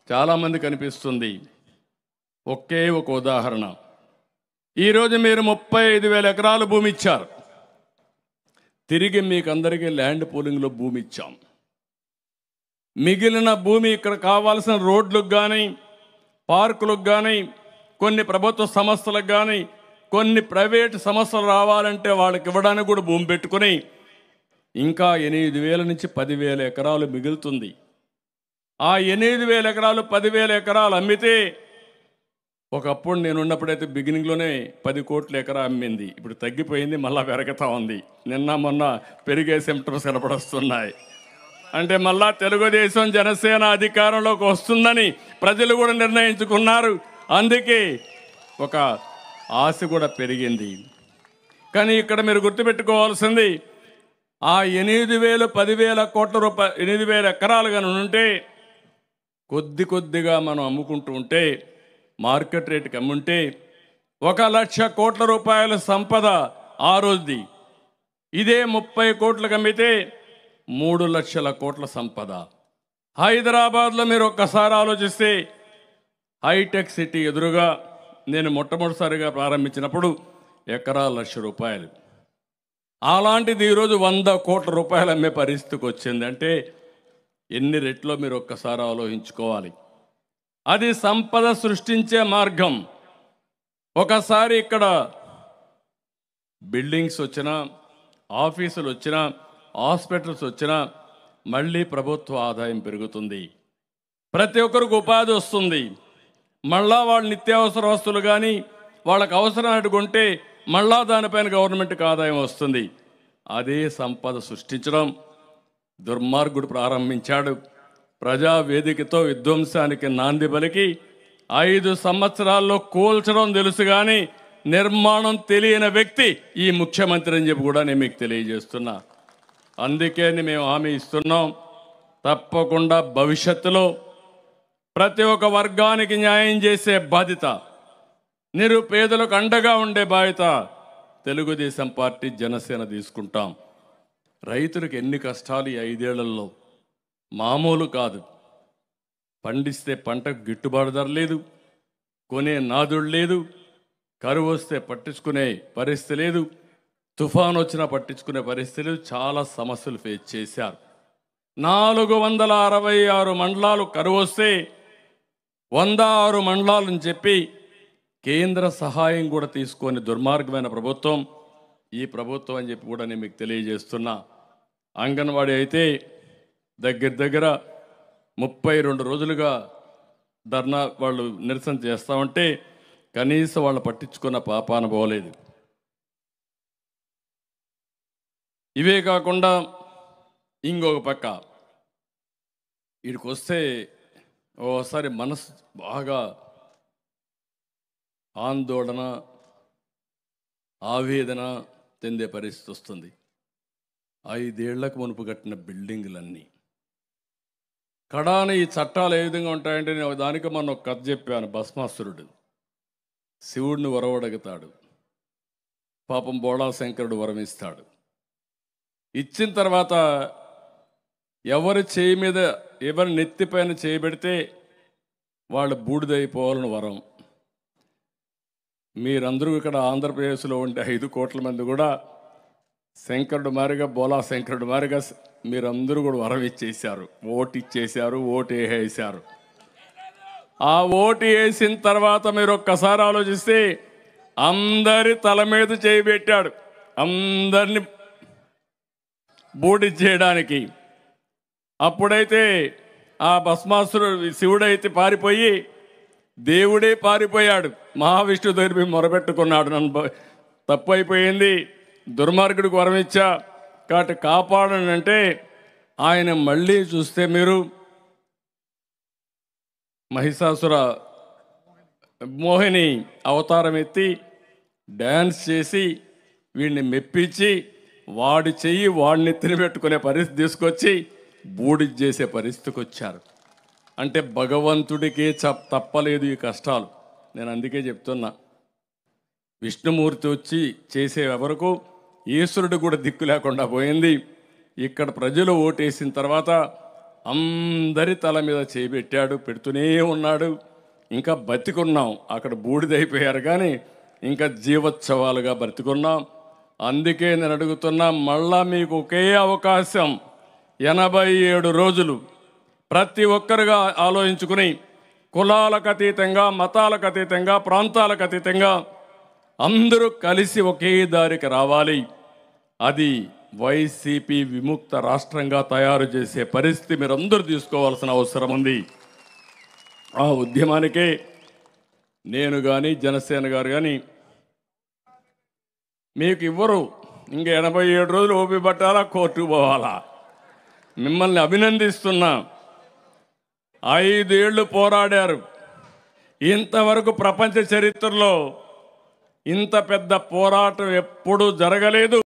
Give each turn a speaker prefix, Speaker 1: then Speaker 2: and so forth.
Speaker 1: చాలామంది కనిపిస్తుంది. ఒకే ఒక ఉదాహరణ. ఈరోజు మీరు 35,000 ఎకరాలు భూమి ఇచ్చారు. తిరిగి మీకు అందరికీ ల్యాండ్ పూలింగ్లో భూమి ఇచ్చాం. మిగిలిన భూమి ఇక్కడ కావాల్సిన రోడ్లకు కానీ, పార్కులకు కానీ, కొన్ని ప్రభుత్వ సంస్థలకు కానీ, కొన్ని ప్రైవేట్ సంస్థలు రావాలంటే వాళ్ళకి ఇవ్వడానికి కూడా భూమి పెట్టుకుని ఇంకా 8,000 నుంచి 10,000 ఎకరాలు మిగులుతుంది. ఆ 8,000 ఎకరాలు 10,000 ఎకరాలు అమ్మితే, ఒకప్పుడు నేను ఉన్నప్పుడైతే బిగినింగ్లోనే 10 కోట్ల ఎకరా అమ్మింది. ఇప్పుడు తగ్గిపోయింది, మళ్ళీ పెరుగుతూ ఉంది. నిన్న మొన్న పెరిగే సిమ్టమ్స్ కనపడొస్తున్నాయి. అంటే మళ్ళా తెలుగుదేశం జనసేన అధికారంలోకి వస్తుందని ప్రజలు కూడా నిర్ణయించుకున్నారు. అందుకే ఒక ఆశ కూడా పెరిగింది. కానీ ఇక్కడ మీరు గుర్తుపెట్టుకోవాల్సింది, ఆ 8,000 10,000 కోట్ల రూపాయలు 8,000 ఎకరాలు కానీ ఉంటే కొద్ది కొద్దిగా మనం అమ్ముకుంటూ ఉంటే, మార్కెట్ రేటుకి అమ్ముంటే 1,00,000 కోట్ల రూపాయల సంపద ఆ రోజుది. ఇదే 30 కోట్లకు అమ్మితే 3,00,000 కోట్ల సంపద. హైదరాబాద్లో మీరు ఒక్కసారి ఆలోచిస్తే, హైటెక్ సిటీ ఎదురుగా నేను మొట్టమొదటిసారిగా ప్రారంభించినప్పుడు ఎకరా 1,00,000 రూపాయలు. అలాంటిది ఈరోజు 100 కోట్ల రూపాయలు అమ్మే పరిస్థితికి వచ్చింది. అంటే ఎన్ని రెట్లో మీరు ఒక్కసారి ఆలోచించుకోవాలి. అది సంపద సృష్టించే మార్గం. ఒకసారి ఇక్కడ బిల్డింగ్స్ వచ్చినా, ఆఫీసులు వచ్చినా, హాస్పిటల్స్ వచ్చినా మళ్ళీ ప్రభుత్వ ఆదాయం పెరుగుతుంది. ప్రతి ఒక్కరికి ఉపాధి వస్తుంది. మళ్ళా వాళ్ళ నిత్యావసర వస్తువులు కానీ వాళ్ళకు అవసరం అడుగుంటే మళ్ళా దానిపైన గవర్నమెంట్కి ఆదాయం వస్తుంది. అదే సంపద సృష్టించడం దుర్మార్గుడు ప్రారంభించాడు. ప్రజావేదికతో విధ్వంసానికి నాంది పలికి 5 సంవత్సరాల్లో కూల్చడం తెలుసు కానీ నిర్మాణం తెలియని వ్యక్తి ఈ ముఖ్యమంత్రి అని చెప్పి కూడా నేను మీకు తెలియజేస్తున్నా. అందుకే మేము హామీ ఇస్తున్నాం, తప్పకుండా భవిష్యత్తులో ప్రతి ఒక్క వర్గానికి న్యాయం చేసే బాధ్యత, నిరుపేదలకు అండగా ఉండే బాధ్యత తెలుగుదేశం పార్టీ జనసేన తీసుకుంటాం. రైతులకు ఎన్ని కష్టాలు ఈ 5 ఏళ్లలో మామూలు కాదు. పండిస్తే పంటకు గిట్టుబాటు ధర లేదు, కొనే నాదుడు లేదు, కరువు వస్తే పట్టించుకునే పరిస్థితి లేదు, తుఫాను వచ్చినా పట్టించుకునే పరిస్థితి లేదు. చాలా సమస్యలు ఫేస్ చేశారు. 466 మండలాలు కరువు వస్తే 106 మండలాలని చెప్పి కేంద్ర సహాయం కూడా తీసుకొని దుర్మార్గమైన ప్రభుత్వం ఈ ప్రభుత్వం అని చెప్పి కూడా నేను మీకు తెలియజేస్తున్నా. అంగన్వాడీ అయితే దగ్గర 32 రోజులుగా ధర్నా వాళ్ళు నిరసన చేస్తామంటే కనీసం వాళ్ళు పట్టించుకున్న పాపాన పోలేదు. ఇవే కాకుండా ఇంకొక పక్క వీడికి వస్తే ఓసారి మనసు బాగా ఆందోళన, ఆవేదన చెందే పరిస్థితి వస్తుంది. 5 ఏళ్లకు మునుపు కట్టిన బిల్డింగులన్నీ కడాన ఈ చట్టాలు ఏ విధంగా ఉంటాయంటే, నేను దానికి మొన్న ఒక కథ చెప్పాను. భస్మాసురుడు శివుడిని వరవడగుతాడు, పాపం బోళా శంకరుడు వరమిస్తాడు. ఇచ్చిన తర్వాత ఎవరి చేయి మీద, ఎవరి నెత్తిపైన చేయబెడితే వాళ్ళు బూడిదైపోవాలని వరం. మీరందరూ ఇక్కడ ఆంధ్రప్రదేశ్లో ఉండే 5 కోట్ల మంది కూడా శంకరుడు మారిగా, బోలా శంకరుడు మారిగా మీరందరూ కూడా వరం ఇచ్చేశారు, ఓటు ఇచ్చేశారు, ఓటు వేసేశారు. ఆ ఓటు వేసిన తర్వాత మీరు ఒక్కసారి ఆలోచిస్తే అందరి తల మీద చేయబెట్టాడు, అందరిని బూడి చేయడానికి. అప్పుడైతే ఆ భస్మాసురుడు శివుడైతే పారిపోయి దేవుడే పారిపోయాడు, మహావిష్ణు దగ్గర మొరబెట్టుకున్నాడు. నన్ను తప్పు అయిపోయింది, దుర్మార్గుడికి వరం ఇచ్చా కాబట్టి కాపాడని అంటే, ఆయన మళ్ళీ చూస్తే మీరు మహిషాసుర మోహిని అవతారం ఎత్తి డ్యాన్స్ చేసి వీడిని మెప్పించి వాడి చెయ్యి వాడిని తినిపెట్టుకునే పరిస్థితి తీసుకొచ్చి బూడి చేసే పరిస్థితికి వచ్చారు. అంటే భగవంతుడికే తప్పలేదు ఈ కష్టాలు. నేను అందుకే చెప్తున్నా, విష్ణుమూర్తి వచ్చి చేసే వరకు ఈశ్వరుడు కూడా దిక్కు లేకుండా పోయింది. ఇక్కడ ప్రజలు ఓటేసిన తర్వాత అందరి తల మీద చేపెట్టాడు, పెడుతూనే ఉన్నాడు. ఇంకా బతికున్నాం. అక్కడ బూడిదైపోయారు కానీ ఇంకా జీవోత్సవాలుగా బ్రతికున్నాం. అందుకే నేను అడుగుతున్నా, మళ్ళా మీకు ఒకే అవకాశం, 87 రోజులు ప్రతి ఒక్కరుగా ఆలోచించుకుని, కులాలకు అతీతంగా, మతాలకు అతీతంగా, ప్రాంతాలకు అతీతంగా అందరూ కలిసి ఒకే దారికి రావాలి. అది వైసీపీ విముక్త రాష్ట్రంగా తయారు చేసే పరిస్థితి మీరందరూ తీసుకోవాల్సిన అవసరం ఉంది. ఆ ఉద్యమానికే నేను కానీ, జనసేన గారు కానీ మీకు ఇవ్వరు. ఇంక 87 రోజులు ఓపి పట్టాలా, కోర్టుకు పోవాలా? మిమ్మల్ని అభినందిస్తున్నా. 5 ఏళ్ళు పోరాడారు. ఇంతవరకు ప్రపంచ చరిత్రలో ఇంత పెద్ద పోరాటం ఎప్పుడూ జరగలేదు.